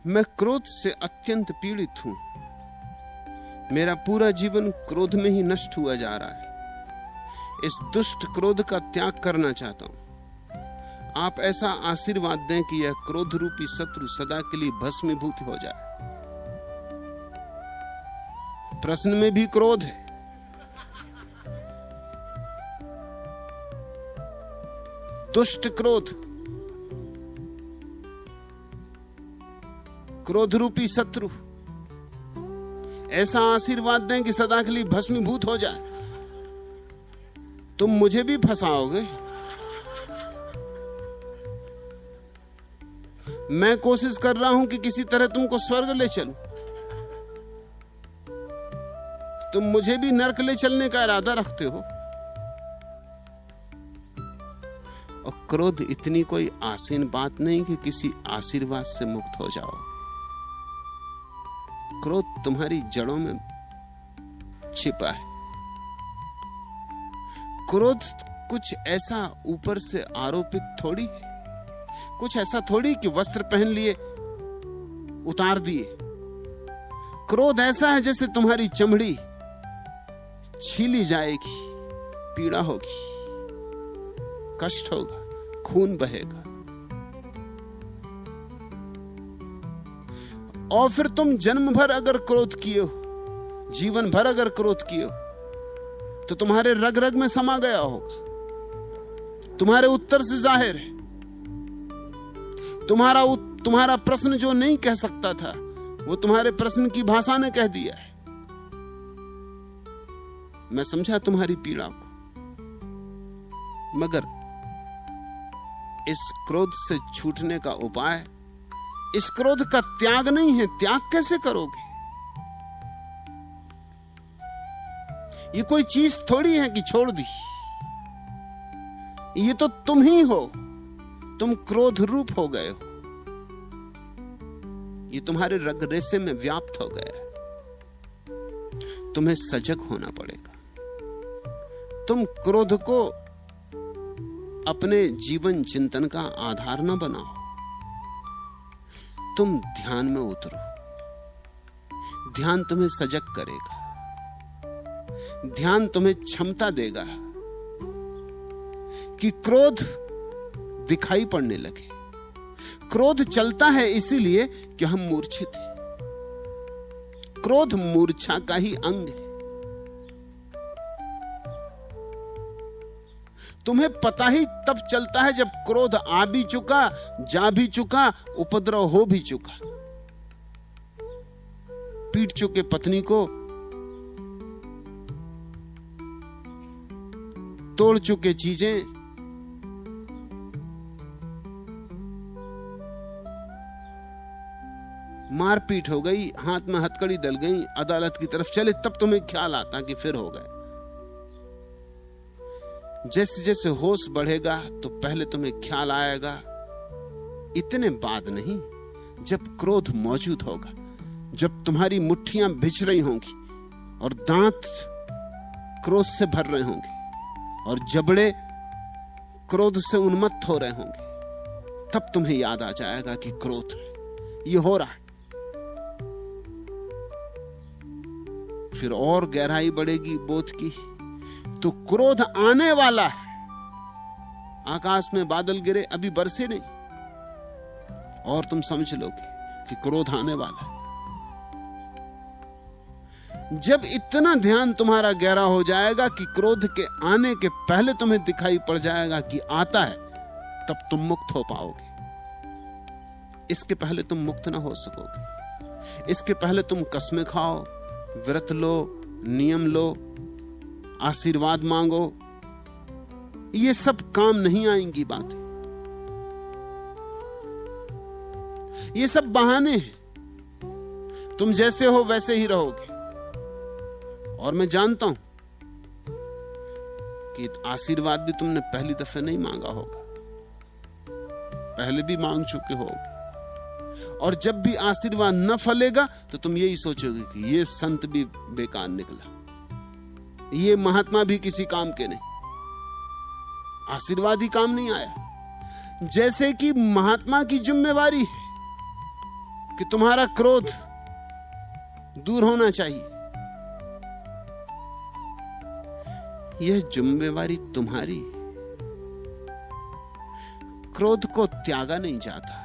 मैं क्रोध से अत्यंत पीड़ित हूं। मेरा पूरा जीवन क्रोध में ही नष्ट हुआ जा रहा है। इस दुष्ट क्रोध का त्याग करना चाहता हूं। आप ऐसा आशीर्वाद दें कि यह क्रोध रूपी शत्रु सदा के लिए भस्मीभूत हो जाए। प्रश्न में भी क्रोध है, दुष्ट क्रोध, क्रोध रूपी शत्रु। ऐसा आशीर्वाद दें कि सदा के लिए भस्मीभूत हो जाए। तुम मुझे भी फंसाओगे। मैं कोशिश कर रहा हूं कि किसी तरह तुमको स्वर्ग ले चलूं, तुम मुझे भी नरक ले चलने का इरादा रखते हो। और क्रोध इतनी कोई आसीन बात नहीं कि किसी आशीर्वाद से मुक्त हो जाओ। क्रोध तुम्हारी जड़ों में छिपा है। क्रोध कुछ ऐसा ऊपर से आरोपित थोड़ी है, कुछ ऐसा थोड़ी कि वस्त्र पहन लिए उतार दिए। क्रोध ऐसा है जैसे तुम्हारी चमड़ी छीली जाएगी, पीड़ा होगी, कष्ट होगा, खून बहेगा, और फिर तुम जन्म भर अगर क्रोध किए हो, जीवन भर अगर क्रोध किए हो, तो तुम्हारे रग रग में समा गया होगा। तुम्हारे उत्तर से जाहिर है। तुम्हारा प्रश्न जो नहीं कह सकता था, वो तुम्हारे प्रश्न की भाषा ने कह दिया है। मैं समझा तुम्हारी पीड़ा को, मगर इस क्रोध से छूटने का उपाय इस क्रोध का त्याग नहीं है। त्याग कैसे करोगे? ये कोई चीज थोड़ी है कि छोड़ दी। ये तो तुम ही हो। तुम क्रोध रूप हो गए हो। ये तुम्हारे रग रेसे में व्याप्त हो गया है। तुम्हें सजग होना पड़ेगा। तुम क्रोध को अपने जीवन चिंतन का आधार न बनाओ। तुम ध्यान में उतरो। ध्यान तुम्हें सजग करेगा। ध्यान तुम्हें क्षमता देगा कि क्रोध दिखाई पड़ने लगे। क्रोध चलता है इसीलिए कि हम मूर्छित हैं। क्रोध मूर्छा का ही अंग है। तुम्हें पता ही तब चलता है जब क्रोध आ भी चुका, जा भी चुका, उपद्रव हो भी चुका। पीट चुके पत्नी को, तोड़ चुके चीजें, मारपीट हो गई, हाथ में हथकड़ी डल गई, अदालत की तरफ चले, तब तुम्हें ख्याल आता कि फिर हो गए। जैसे जैसे होश बढ़ेगा तो पहले तुम्हें ख्याल आएगा, इतने बाद नहीं, जब क्रोध मौजूद होगा, जब तुम्हारी मुट्ठियां भिज रही होंगी और दांत क्रोध से भर रहे होंगे और जबड़े क्रोध से उन्मत्त हो रहे होंगे, तब तुम्हें याद आ जाएगा कि क्रोध है, ये हो रहा है। फिर और गहराई बढ़ेगी बोध की, तो क्रोध आने वाला है। आकाश में बादल गिरे, अभी बरसे नहीं, और तुम समझ लोगे कि क्रोध आने वाला है। जब इतना ध्यान तुम्हारा गहरा हो जाएगा कि क्रोध के आने के पहले तुम्हें दिखाई पड़ जाएगा कि आता है, तब तुम मुक्त हो पाओगे। इसके पहले तुम मुक्त ना हो सकोगे। इसके पहले तुम कस्में खाओ, व्रत लो, नियम लो, आशीर्वाद मांगो, ये सब काम नहीं आएंगी बातें। ये सब बहाने हैं। तुम जैसे हो वैसे ही रहोगे। और मैं जानता हूं कि आशीर्वाद भी तुमने पहली दफे नहीं मांगा होगा, पहले भी मांग चुके होगे। और जब भी आशीर्वाद न फलेगा तो तुम यही सोचोगे कि ये संत भी बेकार निकला, ये महात्मा भी किसी काम के नहीं, आशीर्वाद ही काम नहीं आया। जैसे कि महात्मा की जिम्मेवारी है कि तुम्हारा क्रोध दूर होना चाहिए। यह जिम्मेवारी तुम्हारी। क्रोध को त्यागा नहीं जाता।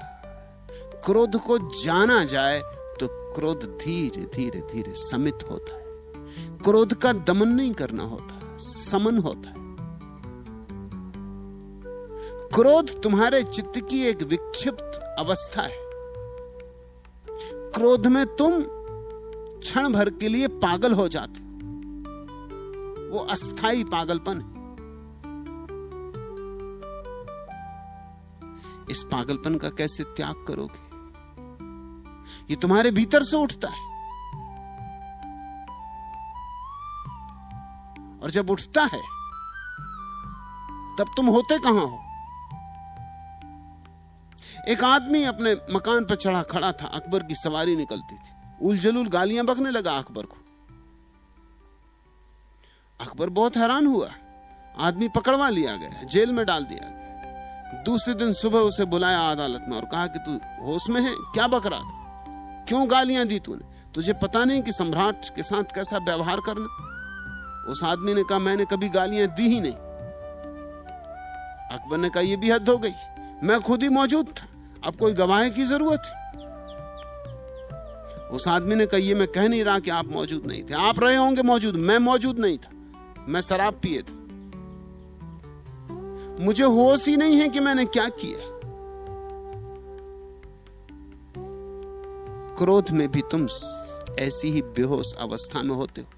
क्रोध को जाना जाए तो क्रोध धीरे धीरे धीरे शमित होता है। क्रोध का दमन नहीं करना होता, समन होता है। क्रोध तुम्हारे चित्त की एक विक्षिप्त अवस्था है। क्रोध में तुम क्षण भर के लिए पागल हो जाते, वो अस्थाई पागलपन है। इस पागलपन का कैसे त्याग करोगे? ये तुम्हारे भीतर से उठता है, और जब उठता है तब तुम होते कहां हो? एक आदमी अपने मकान पर चढ़ा खड़ा था, अकबर की सवारी निकलती थी, उलझुल गालियां बकने लगा अकबर को। अकबर बहुत हैरान हुआ। आदमी पकड़वा लिया गया, जेल में डाल दिया गया। दूसरे दिन सुबह उसे बुलाया अदालत में और कहा कि तू होश में है? क्या बक रहा था? क्यों गालियां दी तूने? तुझे पता नहीं कि सम्राट के साथ कैसा व्यवहार करना? उस आदमी ने कहा, मैंने कभी गालियां दी ही नहीं। अकबर ने कहा, यह भी हद हो गई, मैं खुद ही मौजूद था, अब कोई गवाह की जरूरत है? उस आदमी ने कहा, यह मैं कह नहीं रहा कि आप मौजूद नहीं थे, आप रहे होंगे मौजूद, मैं मौजूद नहीं था, मैं शराब पिए था, मुझे होश ही नहीं है कि मैंने क्या किया। क्रोध में भी तुम ऐसी ही बेहोश अवस्था में होते हो।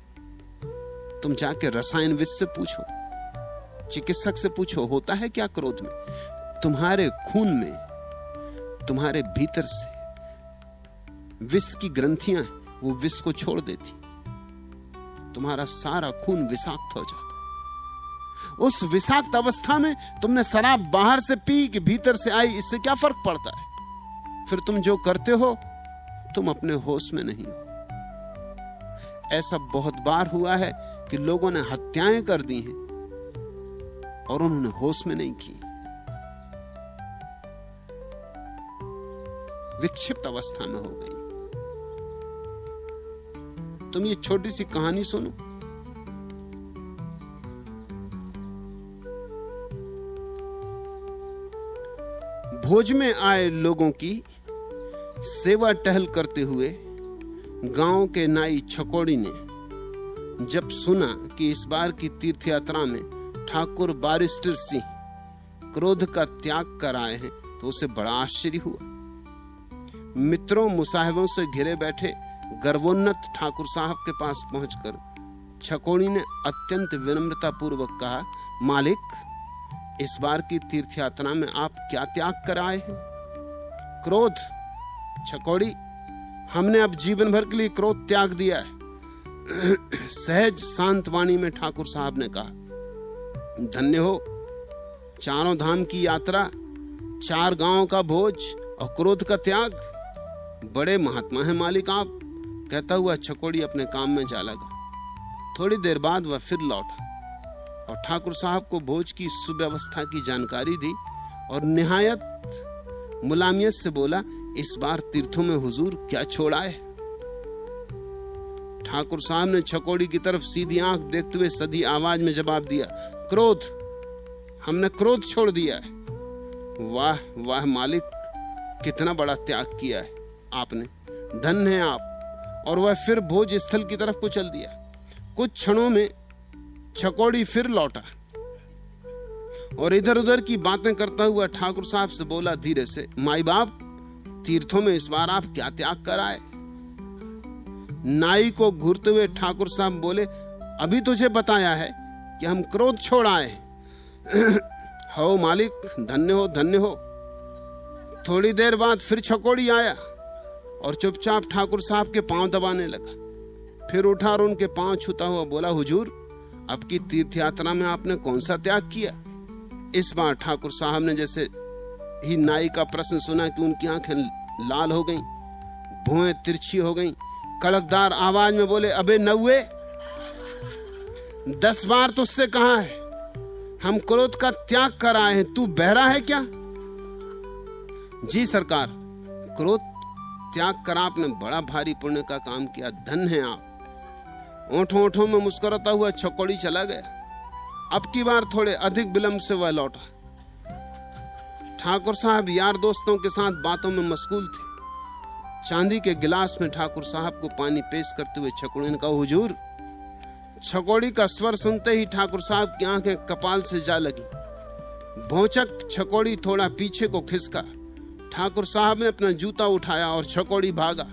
तुम जाके रसायनविद से पूछो, चिकित्सक से पूछो, होता है क्या क्रोध में? तुम्हारे खून में, तुम्हारे भीतर से विष की ग्रंथियां हैं, वो विष को छोड़ देती, तुम्हारा सारा खून विषाक्त हो जाता। उस विषाक्त अवस्था में तुमने शराब बाहर से पी कि भीतर से आई, इससे क्या फर्क पड़ता है? फिर तुम जो करते हो तुम अपने होश में नहीं हो। ऐसा बहुत बार हुआ है कि लोगों ने हत्याएं कर दी हैं और उन्होंने होश में नहीं की, विक्षिप्त अवस्था में हो गई। तुम ये छोटी सी कहानी सुनो। भोज में आए लोगों की सेवा टहल करते हुए गांव के नाई छकोड़ी ने जब सुना कि इस बार की तीर्थ यात्रा में ठाकुर बारिस्टर सिंह क्रोध का त्याग कर आए हैं, तो उसे बड़ा आश्चर्य हुआ। मित्रों मुसाहिबों से घिरे बैठे गर्वोन्नत ठाकुर साहब के पास पहुंचकर छकोड़ी ने अत्यंत विनम्रता पूर्वक कहा, मालिक, इस बार की तीर्थ यात्रा में आप क्या त्याग कर आए हैं? क्रोध। छकोड़ी, हमने अब जीवन भर के लिए क्रोध त्याग दिया है। सहज शांत वाणी में ठाकुर साहब ने कहा, धन्य हो, चारों धाम की यात्रा, 4 गांवों का भोज और क्रोध का त्याग, बड़े महात्मा है मालिक आप। कहता हुआ छकोड़ी अपने काम में जा लगा। थोड़ी देर बाद वह फिर लौटा और ठाकुर साहब को भोज की सुव्यवस्था की जानकारी दी और निहायत मुलामियत से बोला, इस बार तीर्थों में हुजूर क्या छोड़ा है? ठाकुर साहब ने छकोड़ी की तरफ सीधी आंख देखते हुए सधी आवाज में जवाब दिया, क्रोध, हमने क्रोध छोड़ दिया है। वाह वाह मालिक, कितना बड़ा त्याग किया है आपने, धन्य है आप। और वह फिर भोज स्थल की तरफ को चल दिया। कुछ क्षणों में छकोड़ी फिर लौटा और इधर उधर की बातें करता हुआ ठाकुर साहब से बोला धीरे से, माई बाप, तीर्थों में इस बार आप क्या त्याग कर आए? नाई को घूरते हुए ठाकुर साहब बोले, अभी तुझे बताया है कि हम क्रोध छोड़ आए। हो मालिक, धन्य हो, धन्य हो। थोड़ी देर बाद फिर छकोड़ी आया और चुपचाप ठाकुर साहब के पांव दबाने लगा। फिर उठा और उनके पांव छूता हुआ बोला, हुजूर, अब की तीर्थ यात्रा में आपने कौन सा त्याग किया? इस बार ठाकुर साहब ने जैसे ही नाई का प्रश्न सुना कि उनकी आंखें लाल हो गईं, भुएं तिरछी हो गईं, कड़कदार आवाज में बोले, अबे नौवे, 10 बार तुझसे कहा है हम क्रोध का त्याग कर आए हैं, तू बहरा है क्या? जी सरकार, क्रोध त्याग कर आपने बड़ा भारी पुण्य का काम किया, धन है आप। ओंठों ओंठों में मुस्कुराता हुआ छकोड़ी चला गया। अब की बार थोड़े अधिक विलंब से वह लौटा। ठाकुर साहब यार दोस्तों के साथ बातों में मशगूल थे। चांदी के गिलास में ठाकुर साहब को पानी पेश करते हुए छकोड़ी ने कहा, हुजूर। छकोड़ी का स्वर सुनते ही ठाकुर साहब की आंखें कपाल से जा लगी। भौचक छकोड़ी थोड़ा पीछे को खिसका। ठाकुर साहब ने अपना जूता उठाया और छकोड़ी भागा।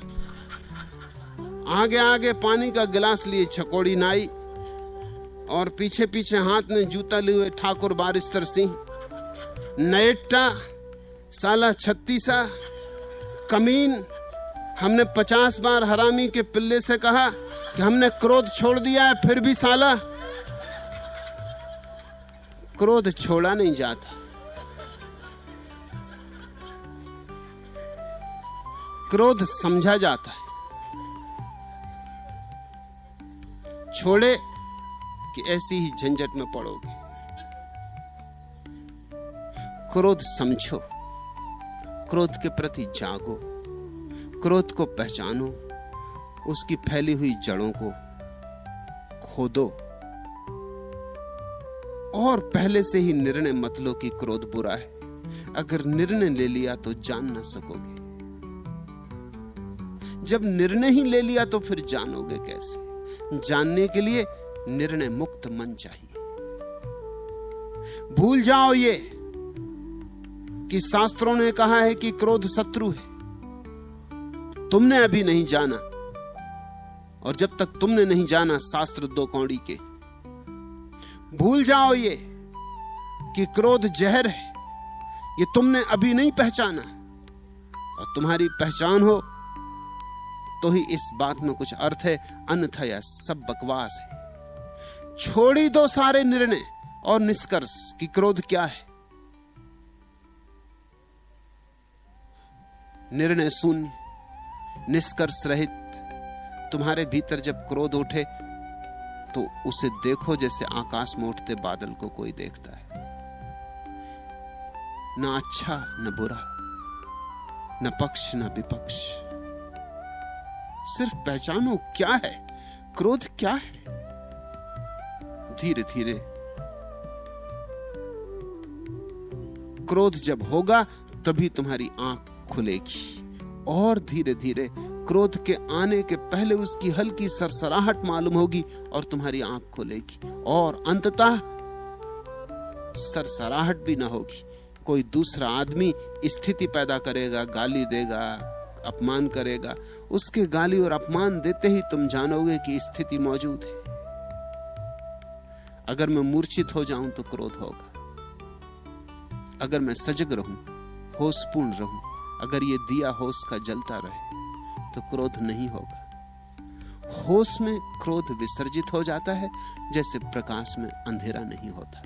आगे आगे पानी का गिलास लिए छकोड़ी नाई और पीछे पीछे हाथ में जूता लिए हुए ठाकुर बारिस्तर सिंह। नएट्टा, साला छत्तीसा, कमीन, हमने 50 बार हरामी के पिल्ले से कहा कि हमने क्रोध छोड़ दिया है, फिर भी साला क्रोध छोड़ा नहीं जाता। क्रोध समझा जाता है। छोड़े कि ऐसी ही झंझट में पड़ोगे। क्रोध समझो, क्रोध के प्रति जागो, क्रोध को पहचानो, उसकी फैली हुई जड़ों को खोदो और पहले से ही निर्णय मत लो कि क्रोध बुरा है। अगर निर्णय ले लिया तो जान ना सकोगे। जब निर्णय ही ले लिया तो फिर जानोगे कैसे? जानने के लिए निर्णय मुक्त मन चाहिए। भूल जाओ ये कि शास्त्रों ने कहा है कि क्रोध शत्रु है। तुमने अभी नहीं जाना, और जब तक तुमने नहीं जाना शास्त्र दो कौड़ी के। भूल जाओ ये कि क्रोध जहर है, ये तुमने अभी नहीं पहचाना, और तुम्हारी पहचान हो तो ही इस बात में कुछ अर्थ है, अन्यथा यह सब बकवास है। छोड़ी दो सारे निर्णय और निष्कर्ष कि क्रोध क्या है। निर्णय शून्य, निष्कर्ष रहित। तुम्हारे भीतर जब क्रोध उठे तो उसे देखो जैसे आकाश में उठते बादल को कोई देखता है। न अच्छा न बुरा, न पक्ष न विपक्ष। सिर्फ पहचानो क्या है क्रोध, क्या है। धीरे धीरे क्रोध जब होगा तभी तुम्हारी आंख खुलेगी, और धीरे धीरे क्रोध के आने के पहले उसकी हल्की सरसराहट मालूम होगी और तुम्हारी आंख खुलेगी, और अंततः सरसराहट भी ना होगी। कोई दूसरा आदमी स्थिति पैदा करेगा, गाली देगा, अपमान करेगा। उसके गाली और अपमान देते ही तुम जानोगे कि स्थिति मौजूद है। अगर मैं मूर्छित हो जाऊं तो क्रोध होगा। अगर मैं सजग रहूं, होशपूर्ण रहूं, अगर ये दिया होश का जलता रहे तो क्रोध नहीं होगा। होश में क्रोध विसर्जित हो जाता है, जैसे प्रकाश में अंधेरा नहीं होता।